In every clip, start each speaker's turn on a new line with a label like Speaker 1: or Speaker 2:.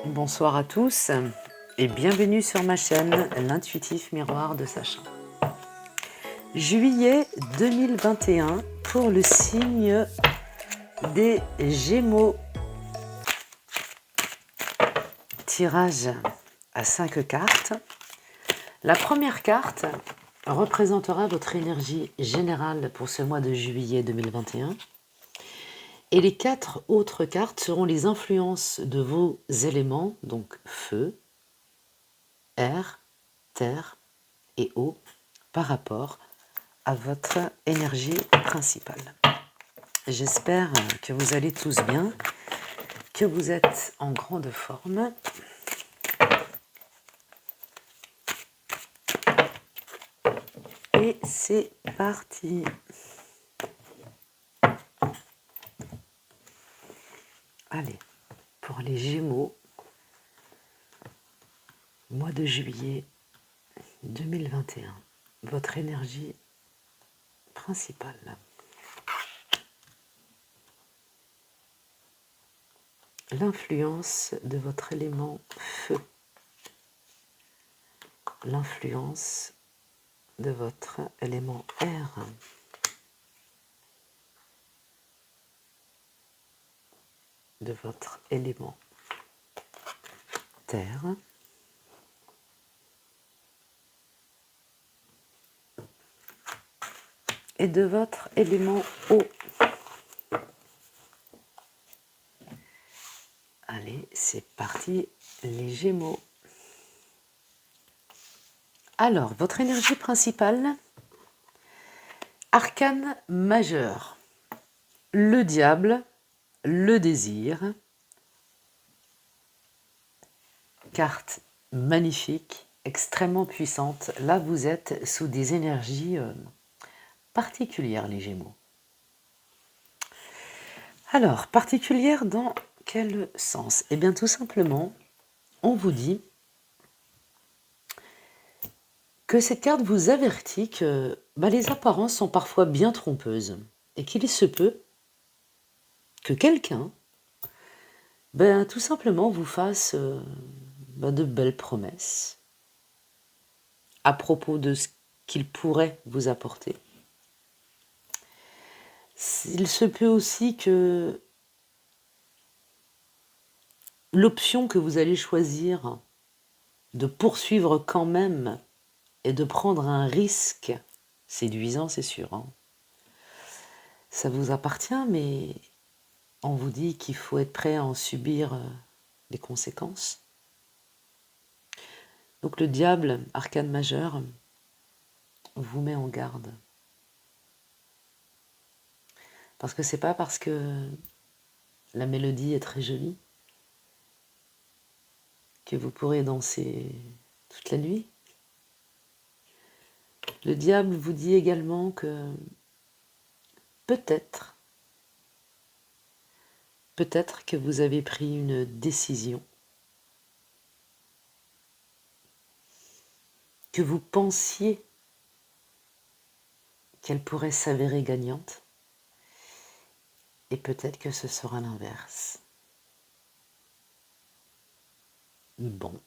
Speaker 1: Bonsoir à tous et bienvenue sur ma chaîne L'Intuitif Miroir de Sacha. Juillet 2021 pour le signe des Gémeaux. Tirage à 5 cartes. La première carte représentera votre énergie générale pour ce mois de juillet 2021. Et les 4 autres cartes seront les influences de vos éléments, donc feu, air, terre et eau, par rapport à votre énergie principale. J'espère que vous allez tous bien, que vous êtes en grande forme. Et c'est parti. Allez, pour les Gémeaux, mois de juillet 2021, votre énergie principale. L'influence de votre élément feu. L'influence de votre élément air. De votre élément terre. Et de votre élément eau. Allez, c'est parti, les Gémeaux. Alors, votre énergie principale, arcane majeur, le diable, le désir, carte magnifique, extrêmement puissante. Là, vous êtes sous des énergies particulières, les Gémeaux. Alors, particulière dans quel sens? Eh bien, tout simplement, on vous dit que cette carte vous avertit que les apparences sont parfois bien trompeuses et qu'il se peut que quelqu'un, tout simplement, vous fasse de belles promesses à propos de ce qu'il pourrait vous apporter. Il se peut aussi que l'option que vous allez choisir de poursuivre quand même et de prendre un risque séduisant, c'est sûr, hein. Ça vous appartient, mais on vous dit qu'il faut être prêt à en subir les conséquences. Donc le diable, arcane majeur, vous met en garde. Parce que c'est pas parce que la mélodie est très jolie que vous pourrez danser toute la nuit. Le diable vous dit également que peut-être que vous avez pris une décision, que vous pensiez qu'elle pourrait s'avérer gagnante, et peut-être que ce sera l'inverse. Bon,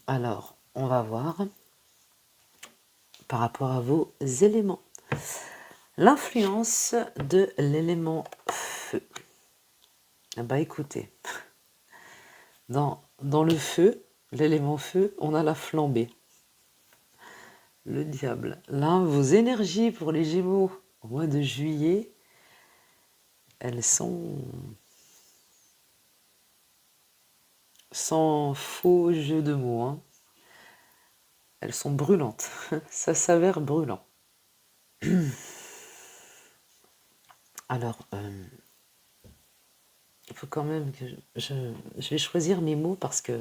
Speaker 1: alors, on va voir par rapport à vos éléments. L'influence de l'élément feu. Écoutez, dans le feu, l'élément feu, on a la flambée. Le diable. Là, vos énergies pour les Gémeaux au mois de juillet, elles sont sans faux jeu de mots, hein. Elles sont brûlantes. Ça s'avère brûlant. Alors, il faut quand même que je vais choisir mes mots parce que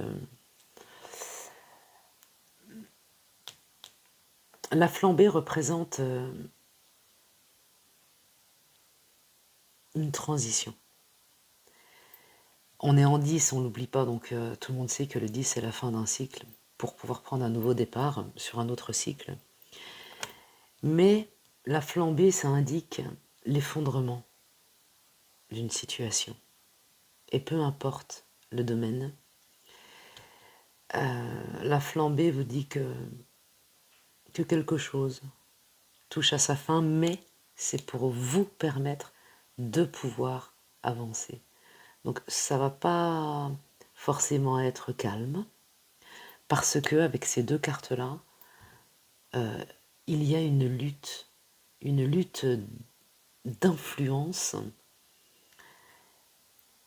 Speaker 1: la flambée représente une transition. On est en 10, on ne l'oublie pas, donc tout le monde sait que le 10 c'est la fin d'un cycle pour pouvoir prendre un nouveau départ sur un autre cycle. Mais la flambée, ça indique l'effondrement d'une situation. Et peu importe le domaine, La flambée vous dit que quelque chose touche à sa fin, mais c'est pour vous permettre de pouvoir avancer. Donc ça va pas forcément être calme, parce que avec ces deux cartes-là, il y a une lutte d'influence,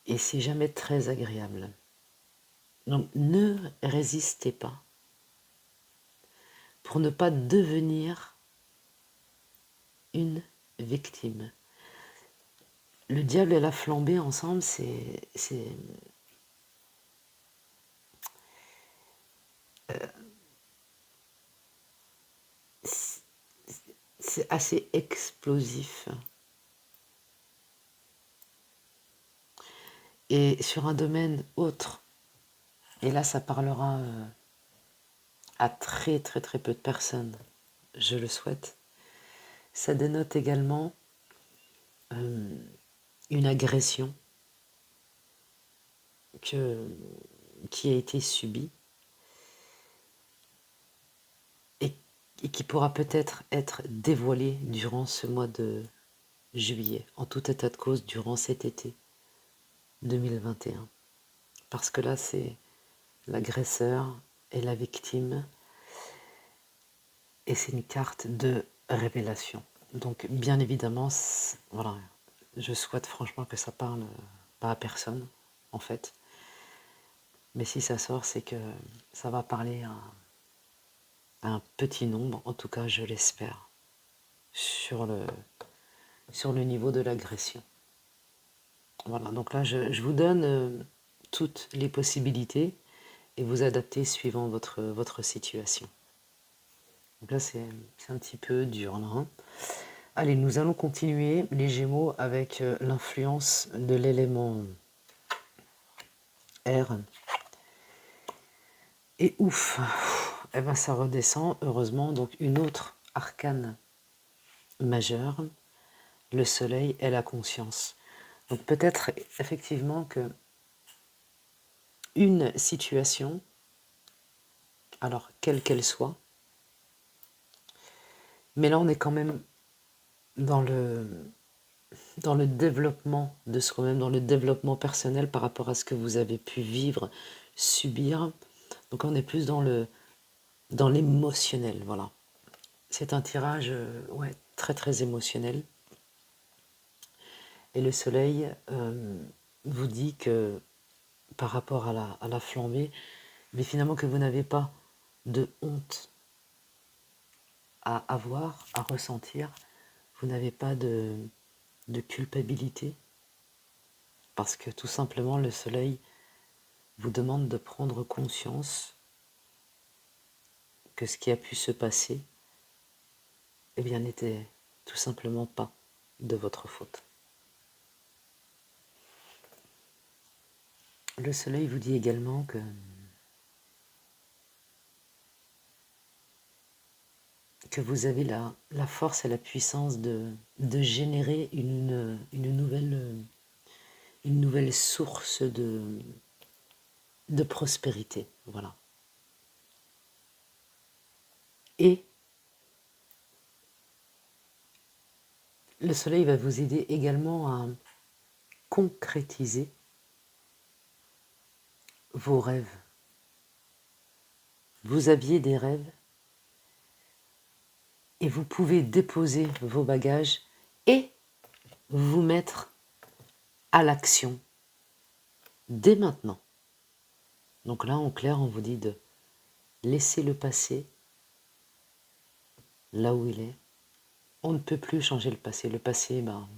Speaker 1: et c'est jamais très agréable. Donc ne résistez pas pour ne pas devenir une victime. Le diable et la flambée ensemble, c'est assez explosif. Et sur un domaine autre, et là ça parlera à très très très peu de personnes, je le souhaite, ça dénote également une agression qui a été subie et qui pourra peut-être être dévoilée durant ce mois de juillet, en tout état de cause durant cet été 2021. Parce que là, c'est l'agresseur et la victime, et c'est une carte de révélation. Donc, bien évidemment, voilà, je souhaite franchement que ça parle pas à personne, en fait. Mais si ça sort, c'est que ça va parler à un petit nombre, en tout cas, je l'espère, sur le niveau de l'agression. Voilà, donc là, je vous donne toutes les possibilités et vous adaptez suivant votre situation. Donc là, c'est un petit peu dur, là, hein. Allez, nous allons continuer les Gémeaux avec l'influence de l'élément R. Et ouf, eh ben ça redescend, heureusement. Donc une autre arcane majeure, le soleil et la conscience. Donc peut-être effectivement que une situation, alors quelle qu'elle soit, mais là on est quand même dans le développement de soi-même, dans le développement personnel par rapport à ce que vous avez pu vivre, subir. Donc on est plus dans l'émotionnel, voilà. C'est un tirage ouais, très très émotionnel. Et le soleil vous dit que par rapport à la flambée, mais finalement que vous n'avez pas de honte à avoir, à ressentir, vous n'avez pas de culpabilité, parce que tout simplement le soleil vous demande de prendre conscience que ce qui a pu se passer, eh bien, n'était tout simplement pas de votre faute. Le soleil vous dit également que vous avez la force et la puissance de générer une nouvelle source de prospérité. Voilà. Et le soleil va vous aider également à concrétiser vos rêves. Vous aviez des rêves et vous pouvez déposer vos bagages et vous mettre à l'action dès maintenant. Donc là, en clair, on vous dit de laisser le passé là où il est. On ne peut plus changer le passé. Le passé, ben,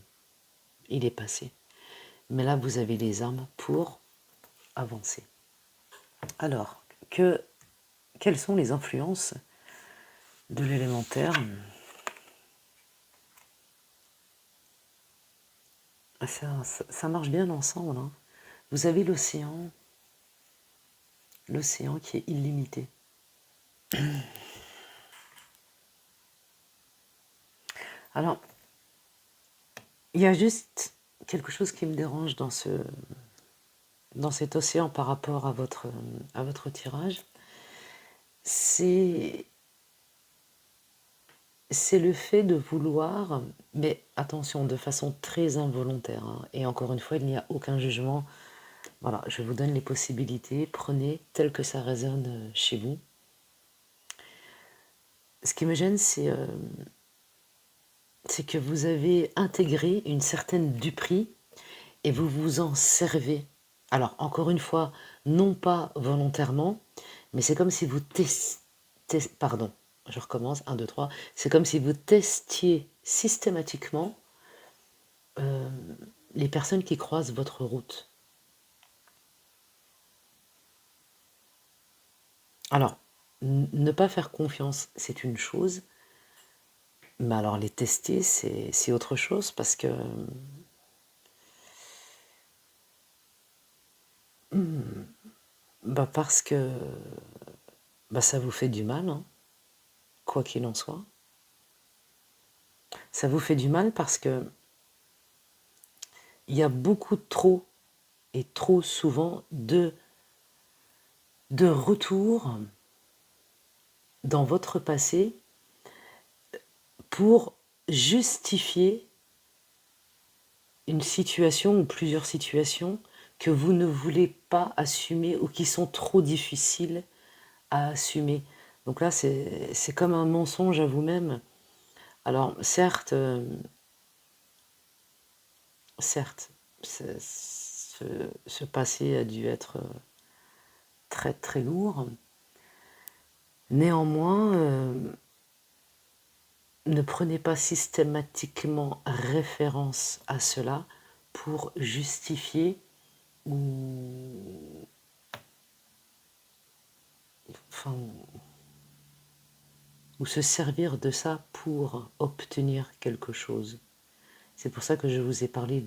Speaker 1: il est passé. Mais là, vous avez les armes pour avancer. Alors, quelles sont les influences de l'élémentaire? Ça marche bien ensemble, hein. Vous avez l'océan qui est illimité. Alors, il y a juste quelque chose qui me dérange dans cet océan par rapport à votre tirage. c'est c'est le fait de vouloir, mais attention, de façon très involontaire, hein. Et encore une fois, il n'y a aucun jugement. Voilà, je vous donne les possibilités, prenez tel que ça résonne chez vous. Ce qui me gêne, c'est que vous avez intégré une certaine duperie et vous vous en servez. Alors, encore une fois, non pas volontairement, mais c'est comme si vous pardon, je recommence, un, 2, 3. C'est comme si vous testiez systématiquement euh, les personnes qui croisent votre route. Alors, ne pas faire confiance, c'est une chose, mais alors les tester, c'est autre chose parce que parce que ça vous fait du mal, hein, quoi qu'il en soit. Ça vous fait du mal parce que il y a beaucoup trop et trop souvent de retours dans votre passé pour justifier une situation ou plusieurs situations que vous ne voulez pas assumer ou qui sont trop difficiles à assumer. Donc là, c'est comme un mensonge à vous-même. Alors, certes, certes, ce passé a dû être très très lourd. Néanmoins, ne prenez pas systématiquement référence à cela pour justifier ou, enfin, ou se servir de ça pour obtenir quelque chose. C'est pour ça que je vous ai parlé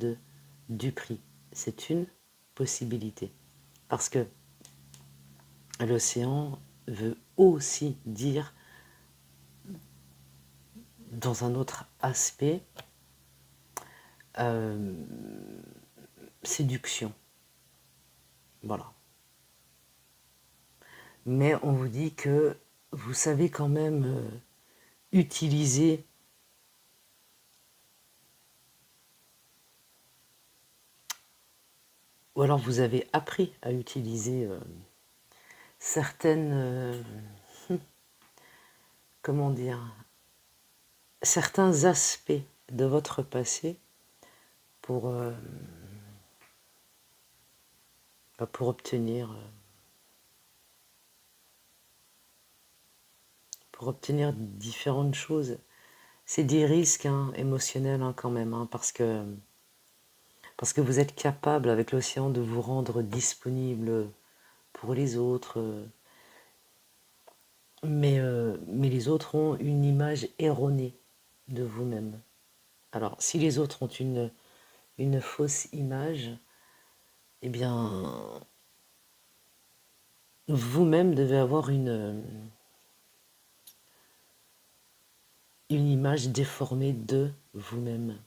Speaker 1: du prix. C'est une possibilité. Parce que l'océan veut aussi dire, dans un autre aspect, euh, séduction. Voilà. Mais on vous dit que vous savez quand même utiliser, ou alors vous avez appris à utiliser certaines, comment dire, certains aspects de votre passé pour, pour obtenir, différentes choses. C'est des risques hein, émotionnels hein, quand même, hein, parce que vous êtes capable avec l'océan de vous rendre disponible pour les autres, mais les autres ont une image erronée de vous-même. Alors, si les autres ont une fausse image, eh bien, vous-même devez avoir une image déformée de vous-même.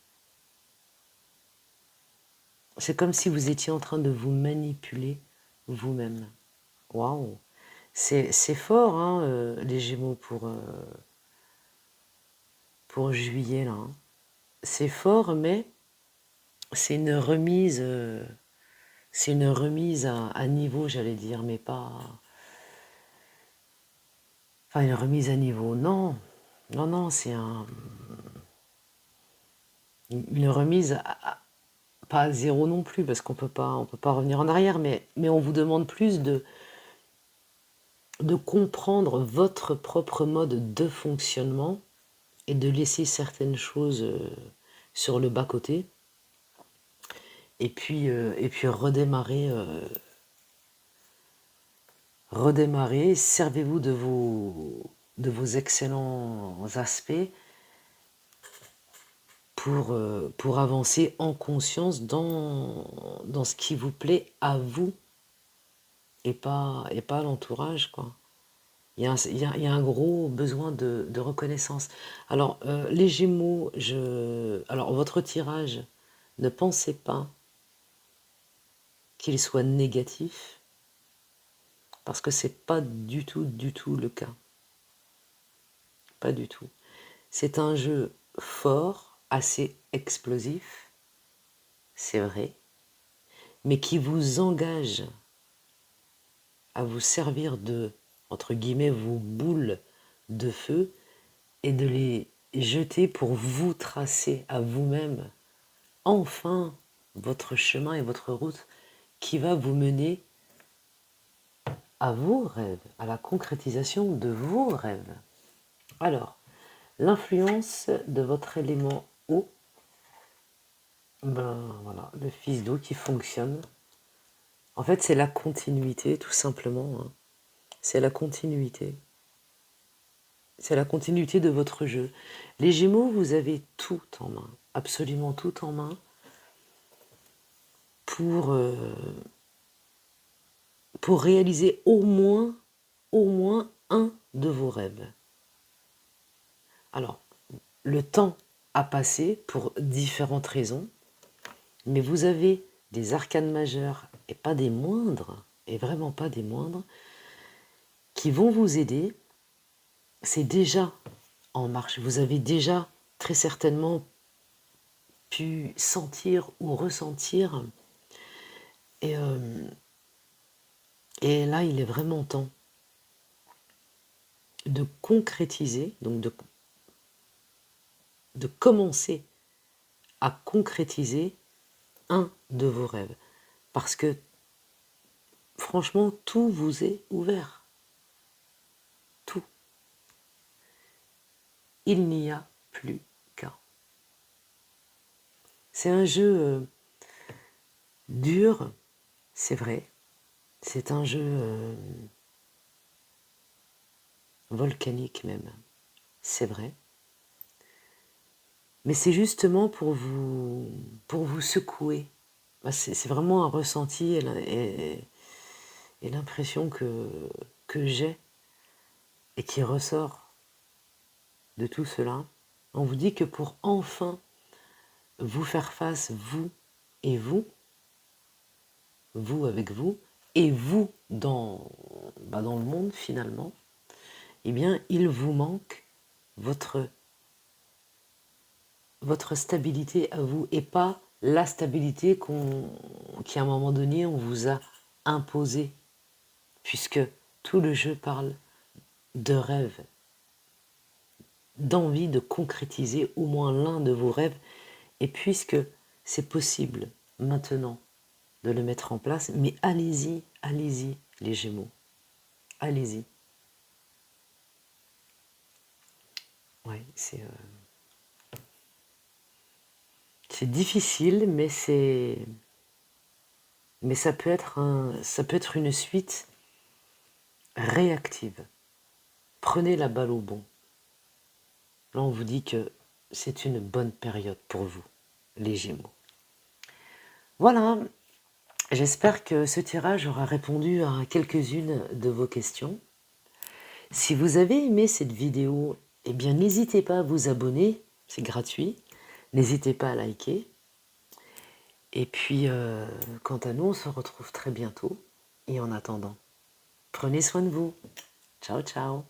Speaker 1: C'est comme si vous étiez en train de vous manipuler vous-même. Waouh! C'est fort, hein, les Gémeaux, pour juillet, là, hein. C'est fort, mais c'est une remise, à niveau, j'allais dire, mais pas... Enfin, une remise à niveau, non. Non, non, c'est une remise, pas à zéro non plus, parce on peut pas revenir en arrière, mais on vous demande plus de comprendre votre propre mode de fonctionnement et de laisser certaines choses sur le bas-côté et puis redémarrer, servez-vous de vos excellents aspects pour avancer en conscience dans ce qui vous plaît à vous et pas à l'entourage, quoi. Il y a un gros besoin de reconnaissance. Alors, les Gémeaux, alors votre tirage, ne pensez pas qu'il soit négatif. parce que c'est pas du tout le cas. Pas du tout. C'est un jeu fort, assez explosif, c'est vrai, mais qui vous engage à vous servir de, entre guillemets, vos boules de feu et de les jeter pour vous tracer à vous-même enfin votre chemin et votre route qui va vous mener à vos rêves, à la concrétisation de vos rêves. Alors, l'influence de votre élément eau, ben voilà, le fils d'eau qui fonctionne. En fait, c'est la continuité, tout simplement. Hein. C'est la continuité. C'est la continuité de votre jeu. Les Gémeaux, vous avez tout en main, absolument tout en main, pour, pour réaliser au moins un de vos rêves. Alors, le temps a passé pour différentes raisons, mais vous avez des arcanes majeures, et pas des moindres, et vraiment pas des moindres, qui vont vous aider. C'est déjà en marche. Vous avez déjà très certainement pu sentir ou ressentir. Et, et là, il est vraiment temps de concrétiser, donc de commencer à concrétiser un de vos rêves. Parce que franchement, tout vous est ouvert. Tout. Il n'y a plus qu'à. C'est un jeu dur, c'est vrai. C'est un jeu volcanique même, c'est vrai. Mais c'est justement pour vous secouer. C'est vraiment un ressenti et l'impression que j'ai et qui ressort de tout cela. On vous dit que pour enfin vous faire face, vous et vous avec vous, et vous dans le monde finalement, eh bien il vous manque votre stabilité à vous et pas la stabilité qui à un moment donné on vous a imposée, puisque tout le jeu parle de rêve, d'envie de concrétiser au moins l'un de vos rêves, et puisque c'est possible maintenant de le mettre en place, mais allez-y les Gémeaux, allez-y. Ouais, c'est difficile, mais ça peut être une suite réactive. Prenez la balle au bon. Là, on vous dit que c'est une bonne période pour vous, les Gémeaux. Voilà, j'espère que ce tirage aura répondu à quelques-unes de vos questions. Si vous avez aimé cette vidéo, eh bien n'hésitez pas à vous abonner, c'est gratuit. N'hésitez pas à liker. Et puis, quant à nous, on se retrouve très bientôt. Et en attendant, prenez soin de vous. Ciao, ciao.